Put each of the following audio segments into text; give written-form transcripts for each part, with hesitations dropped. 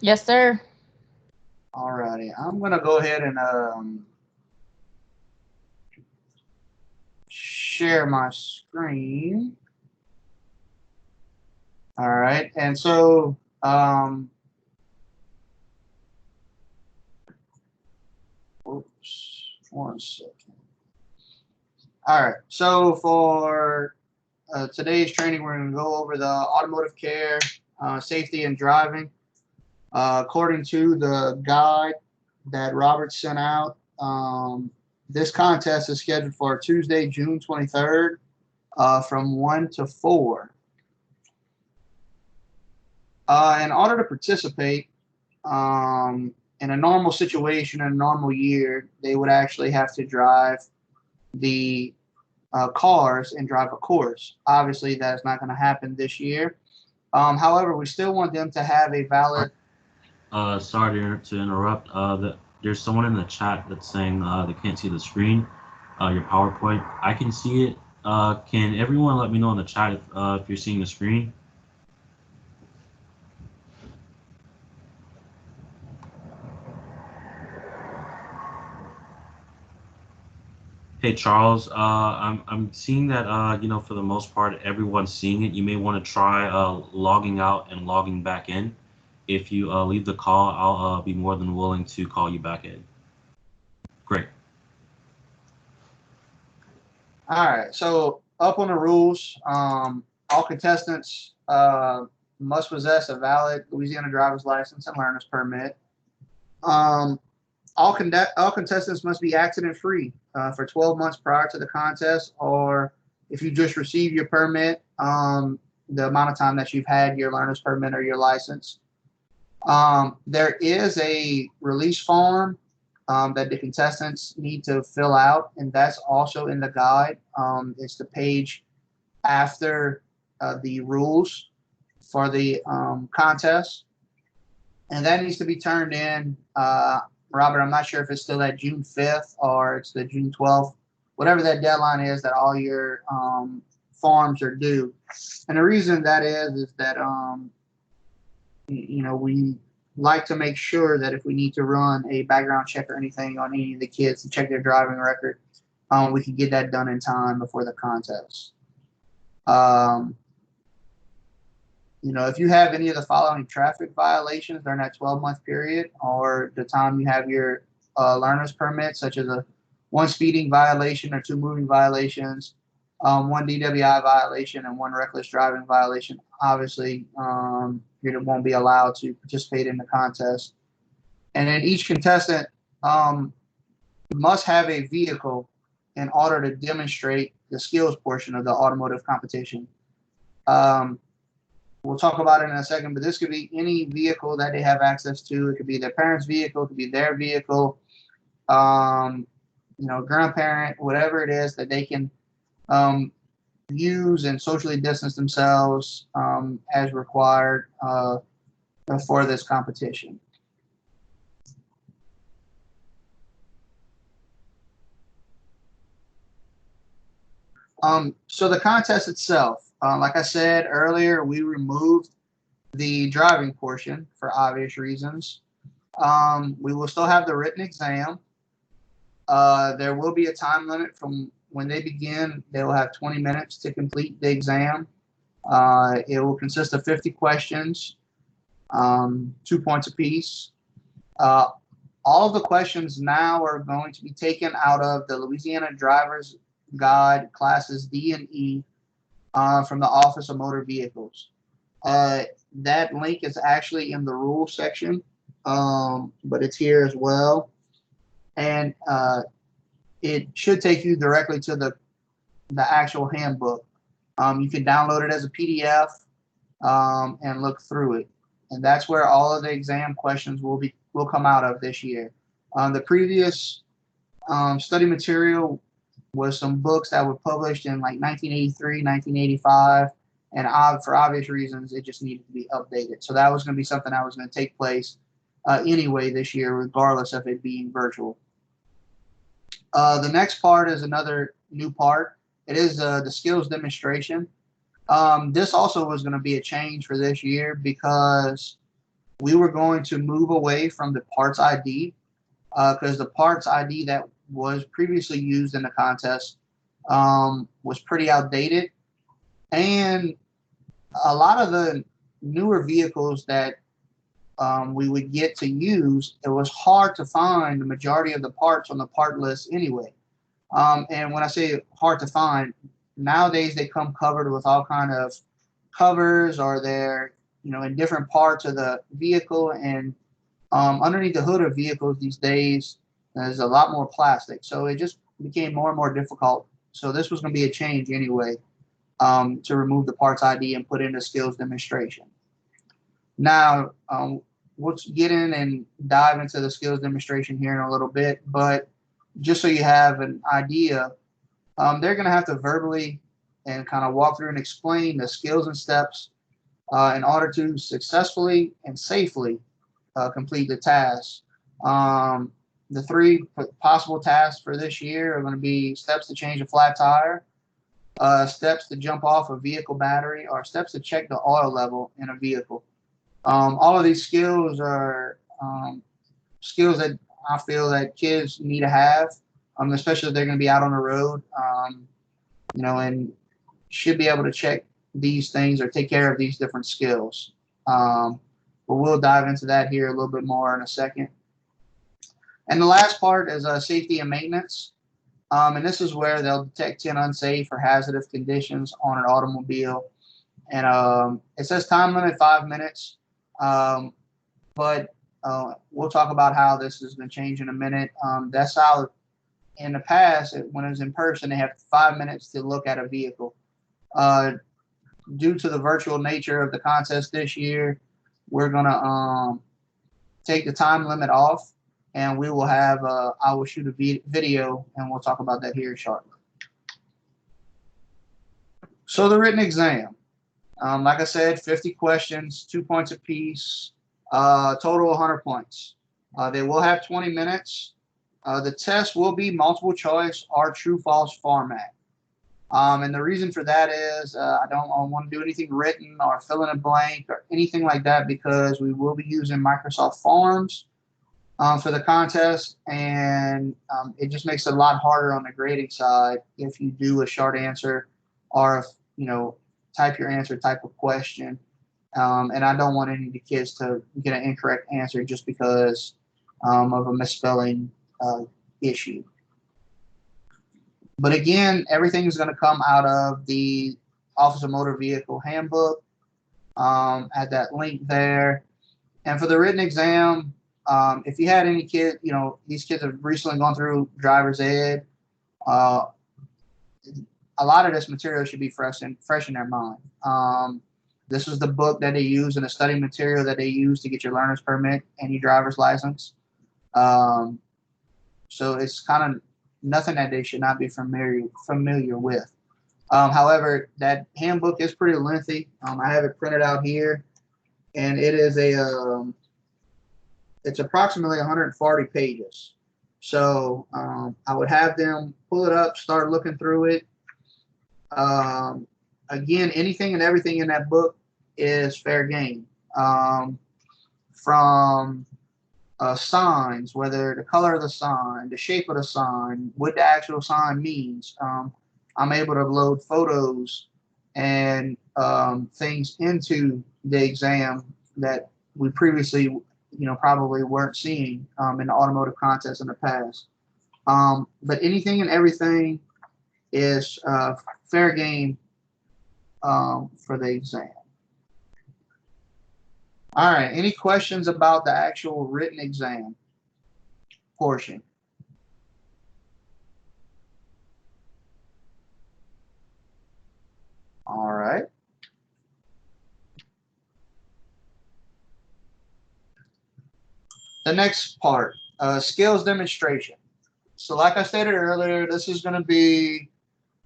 Yes, sir. Alrighty, I'm gonna go ahead and share my screen. All right, and so oops, one second. All right, so for today's training, we're going to go over the automotive care, safety, and driving. According to the guide that Robert sent out, this contest is scheduled for Tuesday, June 23rd, from 1 to 4. In order to participate, in a normal situation, in a normal year, they would actually have to drive the cars and drive a course. Obviously, that's not going to happen this year. However, we still want them to have a valid. Sorry to interrupt. There's someone in the chat that's saying they can't see the screen, your PowerPoint. I can see it. Can everyone let me know in the chat if you're seeing the screen? Hey Charles, I'm seeing that for the most part everyone's seeing it. You may want to try logging out and logging back in. If you leave the call, I'll be more than willing to call you back in. Great. All right. So up on the rules, all contestants must possess a valid Louisiana driver's license and learner's permit. Um, all contestants must be accident free for 12 months prior to the contest, or if you just received your permit, the amount of time that you've had your learner's permit or your license. There is a release form that the contestants need to fill out, and that's also in the guide. It's the page after the rules for the contest, and that needs to be turned in. Robert, I'm not sure if it's still at June 5th or it's the June 12th, whatever that deadline is that all your forms are due. And the reason that is that we like to make sure that if we need to run a background check or anything on any of the kids to check their driving record, we can get that done in time before the contest. Um, if you have any of the following traffic violations during that 12-month period or the time you have your learner's permit, such as a one speeding violation or two moving violations, one DWI violation, and one reckless driving violation, obviously you won't be allowed to participate in the contest. And then each contestant um, must have a vehicle in order to demonstrate the skills portion of the automotive competition. Um, we'll talk about it in a second, but this could be any vehicle that they have access to. It could be their parents' vehicle, it could be their vehicle, um, grandparent, whatever it is that they can um, use and socially distance themselves as required for this competition. So the contest itself, like I said earlier, we removed the driving portion for obvious reasons. We will still have the written exam. There will be a time limit from when they begin. They will have 20 minutes to complete the exam. It will consist of 50 questions, 2 points apiece. Uh, all of the questions now are going to be taken out of the Louisiana Driver's Guide classes D and E from the Office of Motor Vehicles. Uh, that link is actually in the rules section, but it's here as well. And it should take you directly to the actual handbook. You can download it as a PDF and look through it, and that's where all of the exam questions will come out of this year. The previous study material was some books that were published in like 1983, 1985, and for obvious reasons, it just needed to be updated. So that was going to be something that was going to take place anyway this year, regardless of it being virtual. The next part is another new part. It is the skills demonstration. This also was going to be a change for this year because we were going to move away from the parts ID because the parts ID that was previously used in the contest was pretty outdated. And a lot of the newer vehicles that we would get to use, it was hard to find the majority of the parts on the part list anyway. And when I say hard to find, nowadays they come covered with all kind of covers, or they're in different parts of the vehicle, and underneath the hood of vehicles these days there's a lot more plastic, so it just became more and more difficult. So this was going to be a change anyway, to remove the parts ID and put in a skills demonstration. Now, we'll get in and dive into the skills demonstration here in a little bit, but just so you have an idea, they're going to have to verbally and kind of walk through and explain the skills and steps in order to successfully and safely complete the task. The three possible tasks for this year are going to be steps to change a flat tire, steps to jump off a vehicle battery, or steps to check the oil level in a vehicle. All of these skills are skills that I feel that kids need to have, especially if they're going to be out on the road, and should be able to check these things or take care of these different skills. But we'll dive into that here a little bit more in a second. And the last part is safety and maintenance. And this is where they'll detect 10 unsafe or hazardous conditions on an automobile. And it says time limit 5 minutes. But we'll talk about how this is going to change in a minute. That's how in the past, when it was in person, they have 5 minutes to look at a vehicle. Due to the virtual nature of the contest this year, we're going to take the time limit off, and we will have, I will shoot a video, and we'll talk about that here shortly. So the written exam, like I said, 50 questions, 2 points apiece, total 100 points. They will have 20 minutes. The test will be multiple choice or true-false format. And the reason for that is I don't want to do anything written or fill in a blank or anything like that, because we will be using Microsoft Forms for the contest, and it just makes it a lot harder on the grading side if you do a short answer, or if, type your answer type of question. And I don't want any of the kids to get an incorrect answer just because of a misspelling issue. But again, everything is going to come out of the Office of Motor Vehicle Handbook at that link there. And for the written exam, if you had any kid, these kids have recently gone through driver's ed. A lot of this material should be fresh in their mind. This is the book that they use and the study material that they use to get your learner's permit and your driver's license. So it's kind of nothing that they should not be familiar with. However, that handbook is pretty lengthy. I have it printed out here, and it is it's approximately 140 pages. So I would have them pull it up, start looking through it. Again, anything and everything in that book is fair game. From signs, whether the color of the sign, the shape of the sign, what the actual sign means. I'm able to load photos and things into the exam that we previously, probably weren't seeing in the automotive contest in the past. But anything and everything is fair game for the exam. All right, any questions about the actual written exam portion? All right. The next part, skills demonstration. So like I stated earlier, this is going to be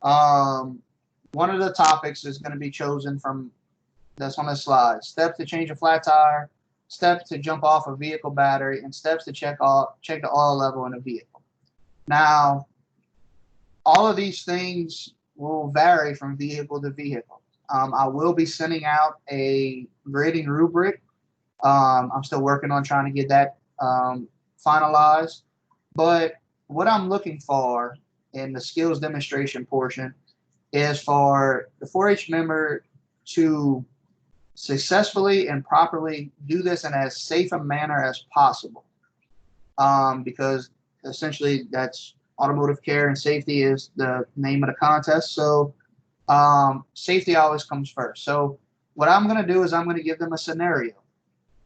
one of the topics is going to be chosen from that's on the slide. Steps to change a flat tire, steps to jump off a vehicle battery, and steps to check the oil level in a vehicle. Now, all of these things will vary from vehicle to vehicle. I will be sending out a grading rubric I'm still working on trying to get that finalized. But what I'm looking for in the skills demonstration portion is for the 4-H member to successfully and properly do this in as safe a manner as possible. Because essentially that's automotive care and safety is the name of the contest. So safety always comes first. So what I'm going to do is I'm going to give them a scenario.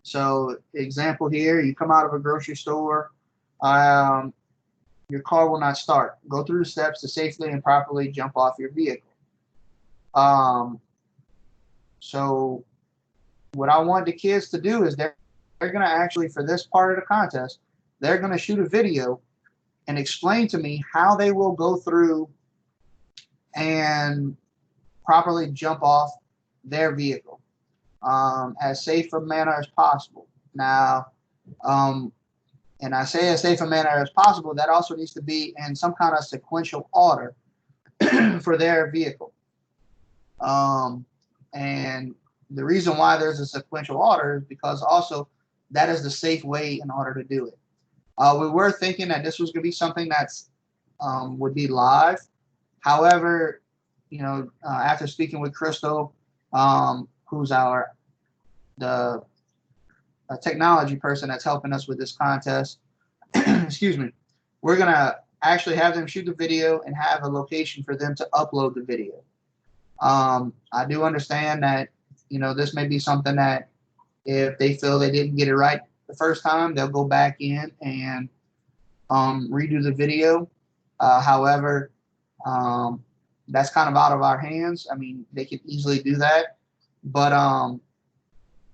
So example here, you come out of a grocery store, your car will not start. Go through the steps to safely and properly jump off your vehicle. So what I want the kids to do is they're going to actually, for this part of the contest, they're going to shoot a video and explain to me how they will go through and properly jump off their vehicle as safe a manner as possible. Now, and I say as safe a manner as possible, that also needs to be in some kind of sequential order for their vehicle. And the reason why there's a sequential order is because also that is the safe way in order to do it. We were thinking that this was going to be something that's would be live. However, after speaking with Crystal, who's the technology person that's helping us with this contest, excuse me, we're going to actually have them shoot the video and have a location for them to upload the video. I do understand that, this may be something that if they feel they didn't get it right the first time, they'll go back in and redo the video. However, that's kind of out of our hands. I mean, they could easily do that. But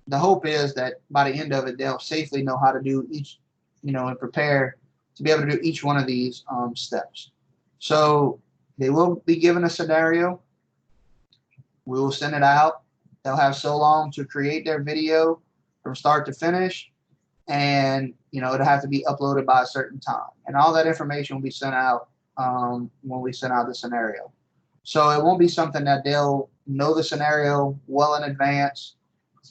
the hope is that by the end of it, they'll safely know how to do each, and prepare to be able to do each one of these steps. So they will be given a scenario. We will send it out. They'll have so long to create their video from start to finish. And, it'll have to be uploaded by a certain time. And all that information will be sent out when we send out the scenario. So it won't be something that they'll know the scenario well in advance,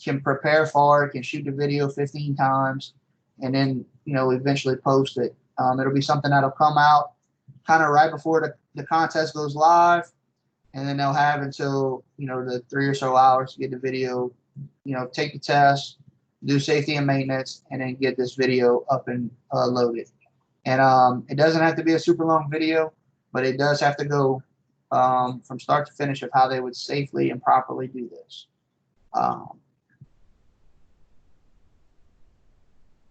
can prepare for it, can shoot the video 15 times, and then, eventually post it. It'll be something that'll come out kind of right before the contest goes live. And then they'll have until, the 3 or so hours to get the video, take the test, do safety and maintenance, and then get this video up and loaded. And it doesn't have to be a super long video, but it does have to go from start to finish of how they would safely and properly do this.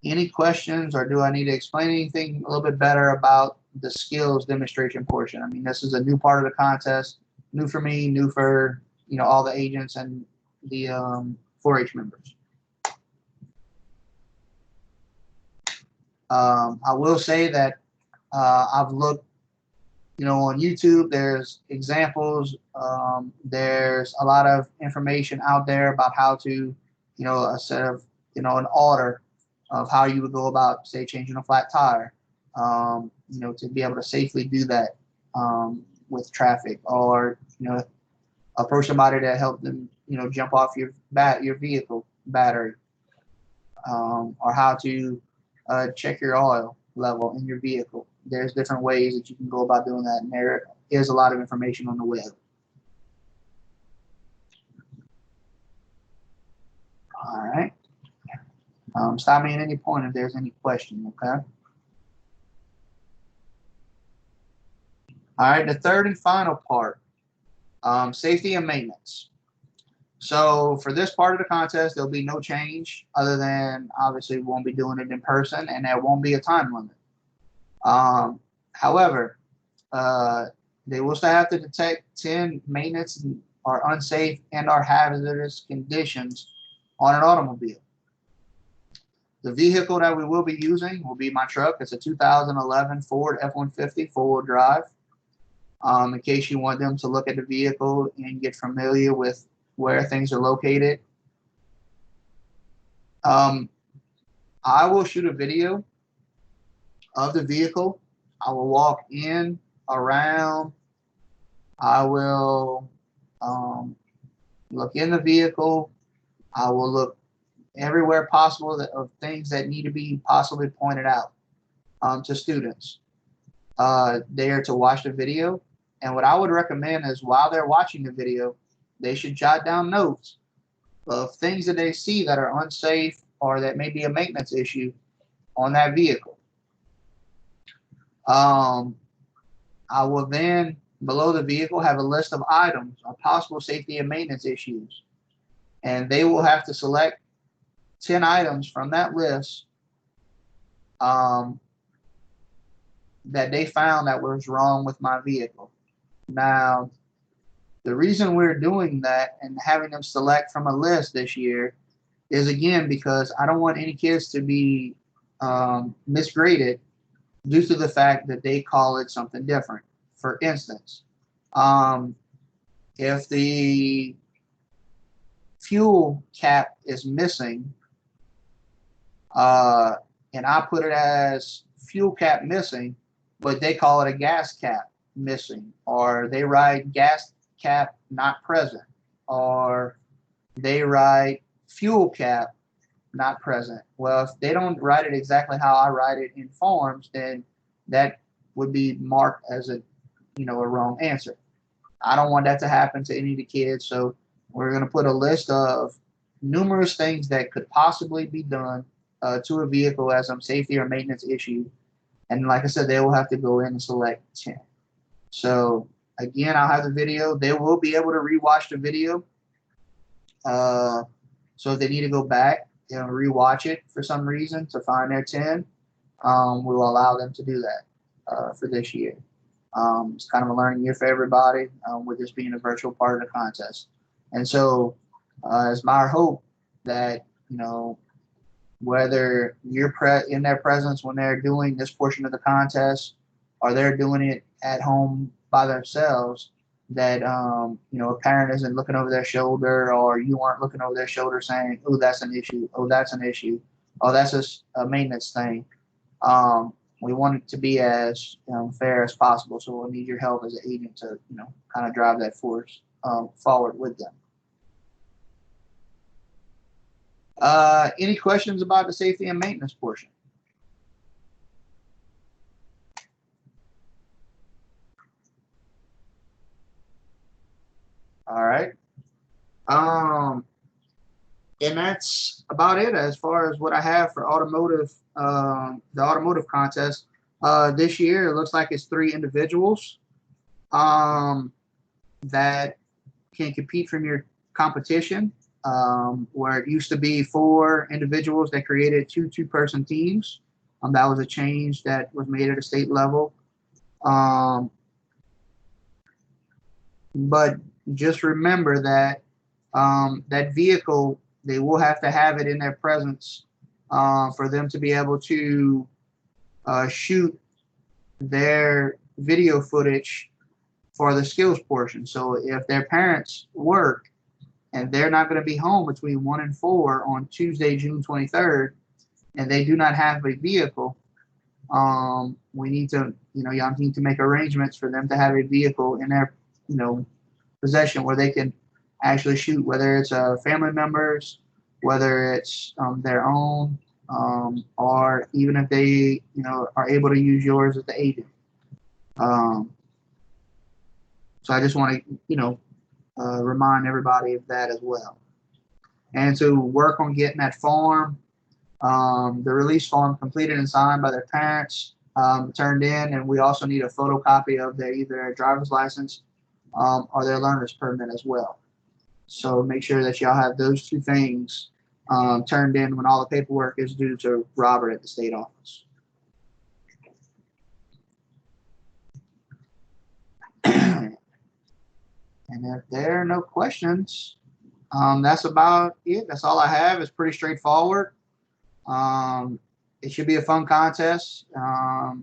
Any questions, or do I need to explain anything a little bit better about the skills demonstration portion? I mean, this is a new part of the contest, new for me, new for, all the agents and the 4-H members. I will say that I've looked, on YouTube, there's examples, there's a lot of information out there about how to, a set of, an order of how you would go about, say, changing a flat tire, to be able to safely do that with traffic, or, approach somebody to help them, jump off your vehicle battery, or how to check your oil level in your vehicle. There's different ways that you can go about doing that, and there is a lot of information on the web. All right. Stop me at any point if there's any question, okay? All right, the third and final part, safety and maintenance. So for this part of the contest, there'll be no change other than obviously we won't be doing it in person, and there won't be a time limit. However, they will still have to detect 10 maintenance or unsafe and or hazardous conditions on an automobile. The vehicle that we will be using will be my truck. It's a 2011 Ford F-150 four-wheel drive. In case you want them to look at the vehicle and get familiar with where things are located. I will shoot a video of the vehicle. I will walk in, around. I will look in the vehicle. I will look everywhere possible of things that need to be possibly pointed out to students. They are to watch the video. And what I would recommend is while they're watching the video, they should jot down notes of things that they see that are unsafe or that may be a maintenance issue on that vehicle. I will then, below the vehicle, have a list of items or possible safety and maintenance issues. And they will have to select 10 items from that list that they found that was wrong with my vehicle. Now, the reason we're doing that and having them select from a list this year is, again, because I don't want any kids to be misgraded due to the fact that they call it something different. For instance, if the fuel cap is missing, and I put it as fuel cap missing, but they call it a gas cap missing, or they write gas cap not present, or they write fuel cap not present. Well, if they don't write it exactly how I write it in forms, then that would be marked as a wrong answer. I don't want that to happen to any of the kids, so we're going to put a list of numerous things that could possibly be done to a vehicle as some safety or maintenance issue. And like I said, they will have to go in and select 10. So again, I'll have the video. They will be able to rewatch the video. So if they need to go back and rewatch it for some reason to find their 10, we'll allow them to do that for this year. It's kind of a learning year for everybody, with this being a virtual part of the contest. And so it's my hope that, whether you're in their presence when they're doing this portion of the contest or they're doing it at home by themselves, that, a parent isn't looking over their shoulder, or you aren't looking over their shoulder saying, oh, that's an issue. Oh, that's an issue. Oh, that's a maintenance thing. We want it to be as fair as possible. So we'll need your help as an agent to, kind of drive that force forward with them. Any questions about the safety and maintenance portion? All right. And that's about it as far as what I have for automotive, the automotive contest. This year, it looks like it's 3 individuals that can compete from your competition, where it used to be 4 individuals that created 2 two-person teams. That was a change that was made at a state level. But just remember that that vehicle, they will have to have it in their presence for them to be able to shoot their video footage for the skills portion. So if their parents work and they're not going to be home between 1 and 4 on Tuesday, June 23rd, and they do not have a vehicle, we need to, y'all need to make arrangements for them to have a vehicle in their, possession where they can actually shoot, whether it's family members, whether it's their own, or even if they, are able to use yours as the agent. So I just want to, remind everybody of that as well. And to work on getting that form, the release form completed and signed by their parents, turned in, and we also need a photocopy of their either driver's license or their learner's permit as well. So make sure that y'all have those 2 things turned in when all the paperwork is due to Robert at the state office. And if there are no questions, that's about it. That's all I have. It's pretty straightforward. It should be a fun contest. I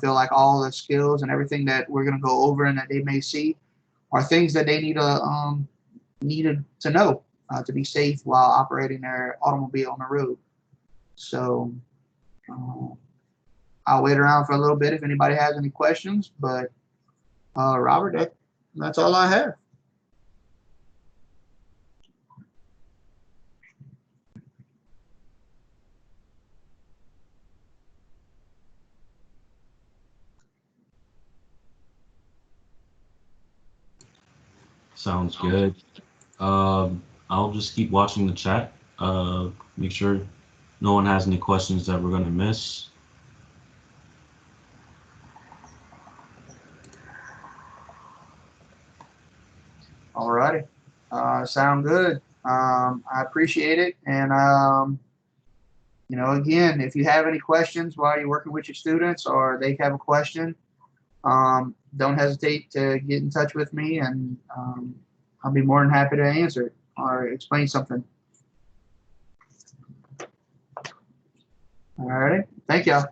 feel like all the skills and everything that we're going to go over and that they may see are things that they needed to know to be safe while operating their automobile on the road. So I'll wait around for a little bit if anybody has any questions. But Robert, that's all I have. Sounds good. I'll just keep watching the chat. Make sure no one has any questions that we're gonna miss. Alrighty. Sound good. I appreciate it. And, again, if you have any questions while you're working with your students or they have a question, don't hesitate to get in touch with me, and I'll be more than happy to answer it or explain something. Alrighty. Thank y'all.